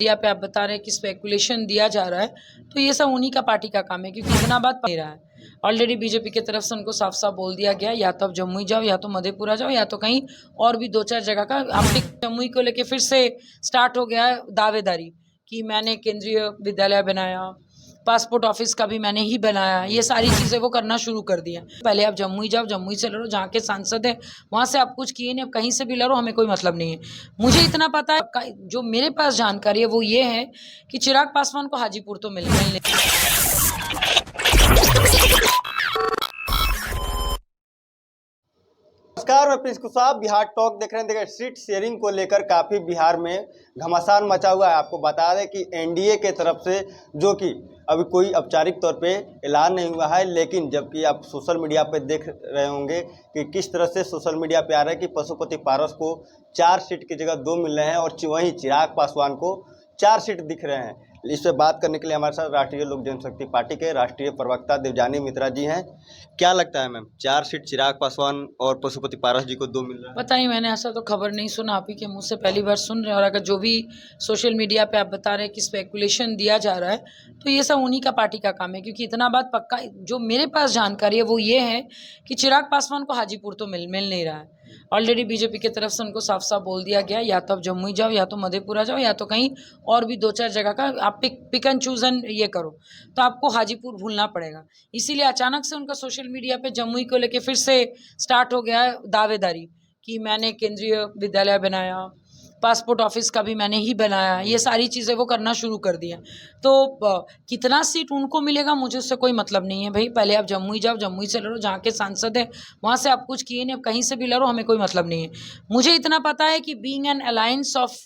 Media पे आप बता रहे हैं कि स्पेकुलेशन दिया जा रहा है, तो ये सब उन्हीं का पार्टी का काम है, क्योंकि इतना बात नहीं रहा है। ऑलरेडी बीजेपी की तरफ से उनको साफ साफ बोल दिया गया, या तो आप जमुई जाओ, या तो मधेपुरा जाओ, या तो कहीं और भी 2-4 जगह का। आपने जमुई को लेके फिर से स्टार्ट हो गया है दावेदारी कि मैंने केंद्रीय विद्यालय बनाया, पासपोर्ट ऑफिस का भी मैंने ही बनाया। ये सारी चीज़ें वो करना शुरू कर दिया। पहले आप जमुई जाओ, जमुई से लड़ो, जहाँ के सांसद हैं वहाँ से आप कुछ किए नहीं, अब कहीं से भी लड़ो, हमें कोई मतलब नहीं है। मुझे इतना पता है, जो मेरे पास जानकारी है वो ये है कि चिराग पासवान को हाजीपुर तो मिलने नमस्कार, मैं प्रिंस कुशवाहा। बिहार टॉक देख रहे हैं। देखिए, सीट शेयरिंग को लेकर काफ़ी बिहार में घमासान मचा हुआ है। आपको बता दें कि एनडीए के तरफ से, जो कि अभी कोई औपचारिक तौर पे ऐलान नहीं हुआ है, लेकिन जबकि आप सोशल मीडिया पे देख रहे होंगे कि किस तरह से सोशल मीडिया पे आ रहा है कि पशुपति पारस को 4 सीट की जगह 2 मिल रहे हैं और वहीं चिराग पासवान को 4 सीट दिख रहे हैं। इस पर बात करने के लिए हमारे साथ राष्ट्रीय लोक जनशक्ति पार्टी के राष्ट्रीय प्रवक्ता देवजानी मित्रा जी हैं। क्या लगता है मैम, 4 सीट चिराग पासवान और पशुपति पारस जी को 2 मिल रहा है? पता नहीं, मैंने ऐसा तो खबर नहीं सुना, आप ही के मुंह से पहली बार सुन रहे हैं। और अगर जो भी सोशल मीडिया पे आप बता रहे हैं कि स्पेकुलेशन दिया जा रहा है, तो ये सब उन्हीं का पार्टी का काम है, क्योंकि इतना बात पक्का जो मेरे पास जानकारी है वो ये है कि चिराग पासवान को हाजीपुर तो मिल नहीं रहा है। ऑलरेडी बीजेपी की तरफ से उनको साफ साफ बोल दिया गया, या तो आप जमुई जाओ, या तो मधेपुरा जाओ, या तो कहीं और भी 2-4 जगह का। आप पिक एंड चूज एंड ये करो, तो आपको हाजीपुर भूलना पड़ेगा। इसीलिए अचानक से उनका सोशल मीडिया पे जमुई को लेके फिर से स्टार्ट हो गया है दावेदारी कि मैंने केंद्रीय विद्यालय बनाया, पासपोर्ट ऑफिस का भी मैंने ही बनाया। ये सारी चीज़ें वो करना शुरू कर दिया। तो कितना सीट उनको मिलेगा मुझे उससे कोई मतलब नहीं है भाई। पहले आप जमुई जाओ, जमुई से लड़ो, जहाँ के सांसद हैं वहाँ से आप कुछ किए नहीं, अब कहीं से भी लड़ो, हमें कोई मतलब नहीं है। मुझे इतना पता है कि being an alliance of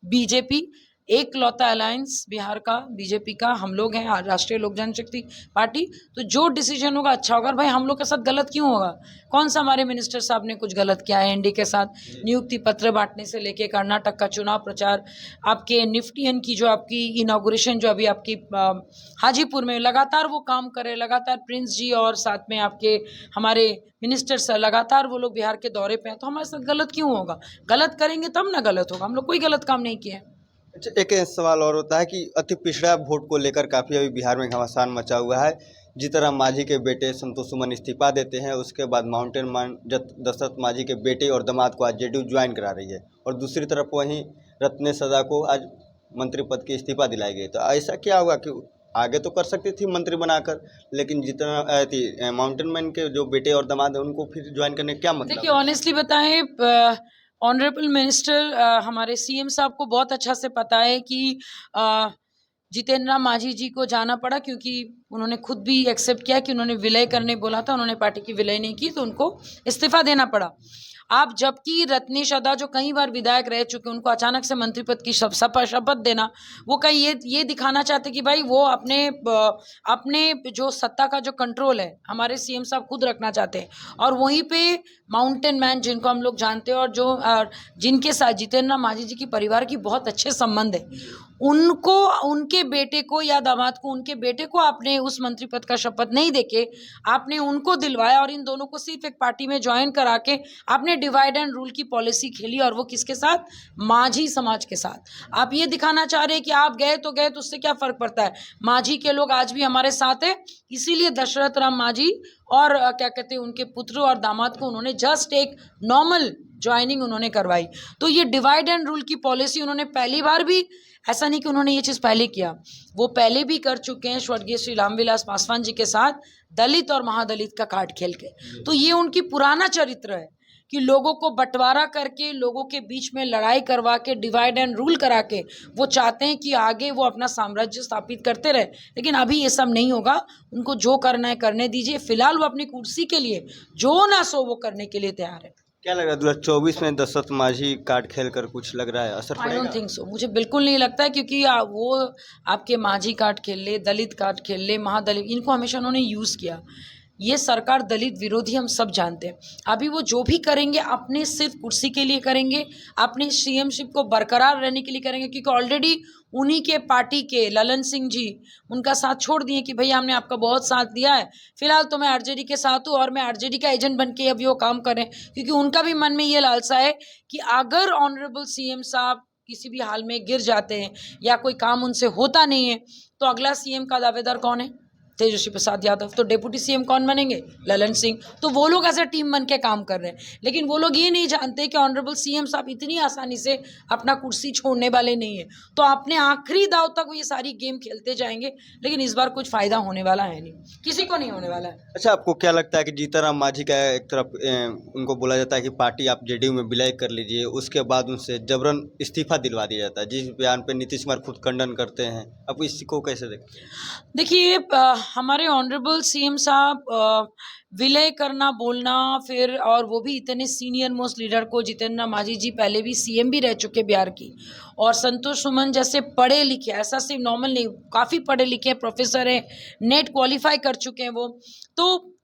BJP, एक लौता अलायंस बिहार का बीजेपी का हम लोग हैं, राष्ट्रीय लोक जनशक्ति पार्टी, तो जो डिसीजन होगा अच्छा होगा। भाई हम लोग के साथ गलत क्यों होगा? कौन सा हमारे मिनिस्टर साहब ने कुछ गलत किया है? एनडी के साथ नियुक्ति पत्र बांटने से लेके कर्नाटक का चुनाव प्रचार, आपके निफ्टियन की जो आपकी इनॉग्रेशन जो अभी आपकी हाजीपुर में लगातार वो काम करे, लगातार प्रिंस जी और साथ में आपके हमारे मिनिस्टर सर लगातार वो लोग बिहार के दौरे पे हैं, तो हमारे साथ गलत क्यों होगा? गलत करेंगे तब ना गलत होगा। हम लोग कोई गलत काम नहीं किए। अच्छा, एक सवाल और होता है कि अति पिछड़ा वोट को लेकर काफ़ी अभी बिहार में घमासान मचा हुआ है। जिस तरह मांझी के बेटे संतोष सुमन इस्तीफा देते हैं, उसके बाद माउंटेन मैन दशरथ मांझी के बेटे और दामाद को आज जेडीयू ज्वाइन करा रही है, और दूसरी तरफ वहीं रत्नेश सदा को आज मंत्री पद की इस्तीफा दिलाई गई। तो ऐसा क्या हुआ कि आगे तो कर सकती थी मंत्री बनाकर, लेकिन जितना माउंटेन मैन के जो बेटे और दामाद है उनको फिर ज्वाइन करने का क्या मतलब? देखिए, ऑनेस्टली बताएं, ऑनरेबल मिनिस्टर हमारे सीएम साहब को बहुत अच्छा से पता है कि जितेंद्र राम मांझी जी को जाना पड़ा, क्योंकि उन्होंने खुद भी एक्सेप्ट किया कि उन्होंने विलय करने बोला था, उन्होंने पार्टी की विलय नहीं की, तो उनको इस्तीफा देना पड़ा। आप जबकि रत्नेश अदा जो कई बार विधायक रह चुके, उनको अचानक से मंत्री पद की शपथ देना, वो कहीं ये दिखाना चाहते कि भाई वो अपने जो सत्ता का जो कंट्रोल है हमारे सीएम साहब खुद रखना चाहते हैं। और वहीं पे माउंटेन मैन जिनको हम लोग जानते हैं और जो जिनके साथ जितेंद्र राम मांझी जी की परिवार की बहुत अच्छे संबंध है, उनको, उनके बेटे को या दामाद को, उनके बेटे को आपने उस मंत्री पद का शपथ नहीं देके आपने उनको दिलवाया, और इन दोनों को सिर्फ एक पार्टी में ज्वाइन करा के आपने डिवाइड एंड रूल की पॉलिसी खेली, और वो किसके साथ? मांझी समाज के साथ। आप ये दिखाना चाह रहे हैं कि आप गए तो उससे क्या फर्क पड़ता है? मांझी के लोग आज भी हमारे साथ है, इसीलिए दशरथ राम मांझी और क्या कहते हैं उनके पुत्र और दामाद को उन्होंने जस्ट एक नॉर्मल ज्वाइनिंग उन्होंने करवाई। तो ये डिवाइड एंड रूल की पॉलिसी उन्होंने पहली बार भी, ऐसा नहीं कि उन्होंने ये चीज़ पहले किया, वो पहले भी कर चुके हैं स्वर्गीय श्री रामविलास पासवान जी के साथ, दलित और महादलित का कार्ड खेल के। तो ये उनकी पुराना चरित्र है कि लोगों को बंटवारा करके, लोगों के बीच में लड़ाई करवा के, डिवाइड एंड रूल करा के वो चाहते हैं कि आगे वो अपना साम्राज्य स्थापित करते रहे। लेकिन अभी ये सब नहीं होगा। उनको जो करना है करने दीजिए। फिलहाल वो अपनी कुर्सी के लिए जो ना सो वो करने के लिए तैयार है। क्या लग रहा है 2024 में दशरथ मांझी कार्ड खेल कर कुछ लग रहा है असर आई पड़ेगा? डोंट थिंक सो, मुझे बिल्कुल नहीं लगता है, क्योंकि वो आपके मांझी कार्ड खेल ले, दलित कार्ड खेल ले, महादलित, इनको हमेशा उन्होंने यूज़ किया। ये सरकार दलित विरोधी हम सब जानते हैं। अभी वो जो भी करेंगे अपने सिर्फ कुर्सी के लिए करेंगे, अपनी सीएमशिप को बरकरार रहने के लिए करेंगे, क्योंकि ऑलरेडी उन्हीं के पार्टी के ललन सिंह जी उनका साथ छोड़ दिए कि भैया हमने आपका बहुत साथ दिया है, फिलहाल तो मैं आरजेडी के साथ हूँ और मैं आरजेडी का एजेंट बन के अभी वो काम करें, क्योंकि उनका भी मन में ये लालसा है कि अगर ऑनरेबल सीएम साहब किसी भी हाल में गिर जाते हैं या कोई काम उनसे होता नहीं है, तो अगला सीएम का दावेदार कौन है? तेजस्वी प्रसाद यादव। तो डेप्यूटी सीएम कौन बनेंगे? ललन सिंह। तो वो लोग ऐसे टीम बन के काम कर रहे हैं, लेकिन वो लोग ये नहीं जानते कि ऑनरेबल सीएम साहब इतनी आसानी से अपना कुर्सी छोड़ने वाले नहीं है। तो अपने आखिरी दाव तक वो ये सारी गेम खेलते जाएंगे, लेकिन इस बार कुछ फायदा होने वाला है नहीं, किसी को नहीं होने वाला है। अच्छा, आपको क्या लगता है कि जीतनराम मांझी का एक तरफ उनको बोला जाता है कि पार्टी आप जेडीयू में विलय कर लीजिए, उसके बाद उनसे जबरन इस्तीफा दिलवा दिया जाता है, जिस बयान पे नीतीश कुमार खुद खंडन करते हैं। आप इसको कैसे देखते हैं? देखिए, हमारे ऑनरेबल सीएम साहब विलय करना बोलना, फिर और वो भी इतने सीनियर मोस्ट लीडर को, जीतनराम मांझी जी पहले भी सीएम भी रह चुके बिहार की, और संतोष सुमन जैसे पढ़े लिखे, ऐसा सिर्फ नॉर्मल नहीं, काफ़ी पढ़े लिखे प्रोफेसर हैं, नेट क्वालिफाई कर चुके हैं वो, तो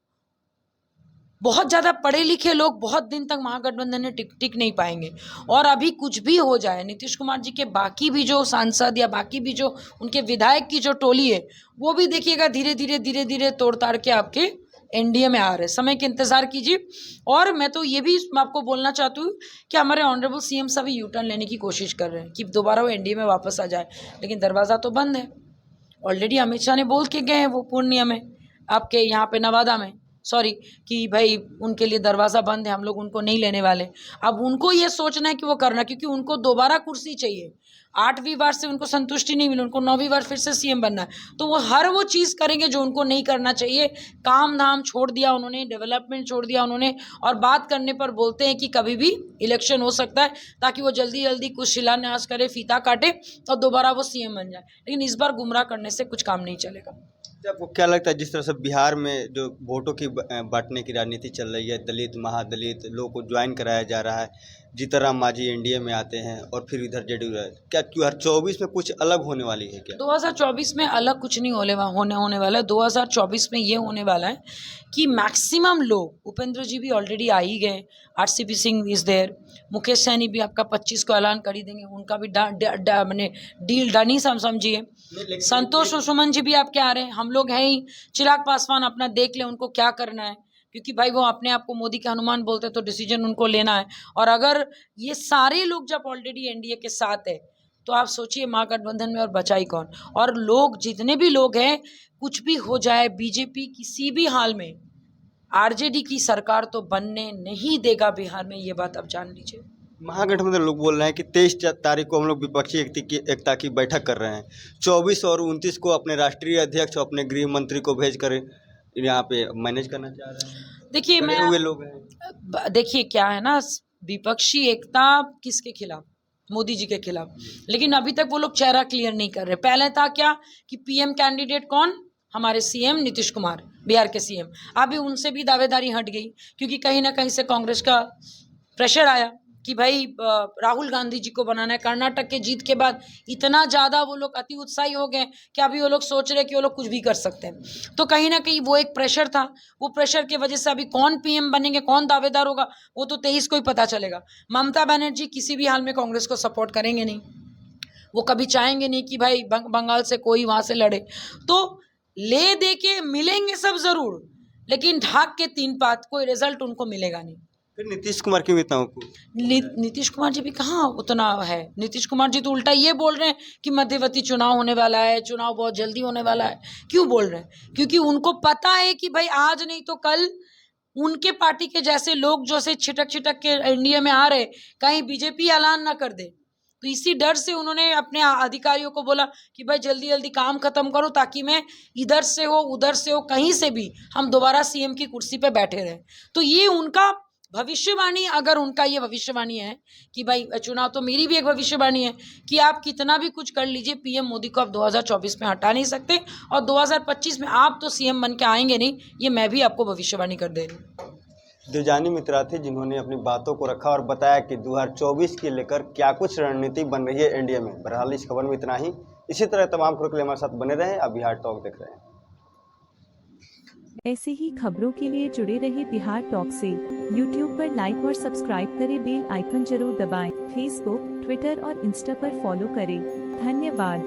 बहुत ज़्यादा पढ़े लिखे लोग बहुत दिन तक महागठबंधन में टिक नहीं पाएंगे। और अभी कुछ भी हो जाए, नीतीश कुमार जी के बाकी भी जो सांसद या बाकी भी जो उनके विधायक की जो टोली है, वो भी देखिएगा धीरे धीरे तोड़ ताड़ के आपके एनडीए में आ रहे हैं। समय के इंतजार कीजिए। और मैं तो ये भी आपको बोलना चाहती हूँ कि हमारे ऑनरेबल सीएम साहब यू टर्न लेने की कोशिश कर रहे हैं कि दोबारा वो एनडीए में वापस आ जाए, लेकिन दरवाज़ा तो बंद है। ऑलरेडी अमित शाह ने बोल के गए हैं वो पूर्णिया में, आपके यहाँ पे नवादा में, सॉरी, कि भाई उनके लिए दरवाज़ा बंद है, हम लोग उनको नहीं लेने वाले। अब उनको ये सोचना है कि वो करना, क्योंकि उनको दोबारा कुर्सी चाहिए। 8वीं बार से उनको संतुष्टि नहीं मिली, उनको 9वीं बार फिर से सीएम बनना है, तो वो हर वो चीज़ करेंगे जो उनको नहीं करना चाहिए। काम धाम छोड़ दिया उन्होंने, डेवलपमेंट छोड़ दिया उन्होंने, और बात करने पर बोलते हैं कि कभी भी इलेक्शन हो सकता है, ताकि वो जल्दी जल्दी कुछ शिलान्यास करे, फीता काटे और दोबारा वो सीएम बन जाए। लेकिन इस बार गुमराह करने से कुछ काम नहीं चलेगा। आपको क्या लगता है, जिस तरह से बिहार में जो वोटों की बांटने की राजनीति चल रही है, दलित महादलित लोगों को ज्वाइन कराया जा रहा है, जीतनराम मांझी एनडीए में आते हैं और फिर इधर जेडीयू है, क्या 2024 में कुछ अलग होने वाली है क्या? 2024 में अलग कुछ नहीं होने वाला है। 2024 में ये होने वाला है कि मैक्सिमम लोग, उपेंद्र जी भी ऑलरेडी आ ही गए, आरसीपी सिंह इज देयर, मुकेश सैनी भी आपका 25 को ऐलान कर ही देंगे, उनका भी मैंने डील डन ही समझिए। संतोष सुमन जी भी आपके आ रहे हैं, हम लोग हैं ही। चिराग पासवान अपना देख ले उनको क्या करना है, क्योंकि भाई वो अपने आप को मोदी के हनुमान बोलते हैं, तो डिसीजन उनको लेना है। और अगर ये सारे लोग जब ऑलरेडी एनडीए के साथ है, तो आप सोचिए महागठबंधन में और बचा ही कौन। और लोग, जितने भी लोग हैं, कुछ भी हो जाए, बीजेपी किसी भी हाल में आरजेडी की सरकार तो बनने नहीं देगा बिहार में, ये बात आप जान लीजिए। महागठबंधन लोग बोल रहे हैं कि 23 तारीख को हम लोग विपक्षी एकता की बैठक कर रहे हैं, 24 और 29 को अपने राष्ट्रीय अध्यक्ष और अपने गृह मंत्री को भेज कर यहाँ पे मैनेज करना चाह रहे हैं। देखिए, हुए लोग हैं। देखिए क्या है ना, विपक्षी एकता किसके खिलाफ? मोदी जी के खिलाफ। लेकिन अभी तक वो लोग चेहरा क्लियर नहीं कर रहे। पहले था क्या कि पीएम कैंडिडेट कौन? हमारे सीएम नीतीश कुमार, बिहार के सीएम। अभी उनसे भी दावेदारी हट गई, क्योंकि कहीं ना कहीं से कांग्रेस का प्रेशर आया कि भाई राहुल गांधी जी को बनाना है। कर्नाटक के जीत के बाद इतना ज़्यादा वो लोग अति उत्साही हो गए कि अभी वो लोग सोच रहे कि वो लोग कुछ भी कर सकते हैं। तो कहीं ना कहीं वो एक प्रेशर था, वो प्रेशर की वजह से अभी कौन पीएम बनेंगे, कौन दावेदार होगा, वो तो 23 को ही पता चलेगा। ममता बनर्जी किसी भी हाल में कांग्रेस को सपोर्ट करेंगे नहीं, वो कभी चाहेंगे नहीं कि भाई बंगाल से कोई वहाँ से लड़े। तो ले दे के मिलेंगे सब ज़रूर, लेकिन ढाक के 3 पात कोई रिजल्ट उनको मिलेगा नहीं। फिर नीतीश कुमार क्यों इतना नीतीश कुमार जी भी कहाँ उतना है। नीतीश कुमार जी तो उल्टा ये बोल रहे हैं कि मध्यवर्ती चुनाव होने वाला है, चुनाव बहुत जल्दी होने वाला है। क्यों बोल रहे हैं? क्योंकि उनको पता है कि भाई आज नहीं तो कल उनके पार्टी के जैसे लोग जो से छिटक के एनडीए में आ रहे, कहीं बीजेपी ऐलान ना कर दे। तो इसी डर से उन्होंने अपने अधिकारियों को बोला कि भाई जल्दी जल्दी काम खत्म करो, ताकि मैं इधर से हो उधर से हो कहीं से भी हम दोबारा सीएम की कुर्सी पे बैठे रहें। तो ये उनका भविष्यवाणी, अगर उनका ये भविष्यवाणी है कि भाई चुनाव, तो मेरी भी एक भविष्यवाणी है कि आप कितना भी कुछ कर लीजिए, पीएम मोदी को आप 2024 में हटा नहीं सकते, और 2025 में आप तो सीएम बन के आएंगे नहीं। ये मैं भी आपको भविष्यवाणी कर दे रही हूँ। देवजानी मित्रा थी, जिन्होंने अपनी बातों को रखा और बताया कि 2024 के लेकर क्या कुछ रणनीति बन रही है एनडीए में। बहरहाल इस खबर में इतना ही। इसी तरह तमाम खबरों के लिए हमारे साथ बने रहें। अब बिहार टॉक देख रहे हैं। ऐसे ही खबरों के लिए जुड़े रहिए बिहार टॉक से। यूट्यूब पर लाइक और सब्सक्राइब करें, बेल आइकन जरूर दबाएं। फेसबुक, ट्विटर और इंस्टा पर फॉलो करें। धन्यवाद।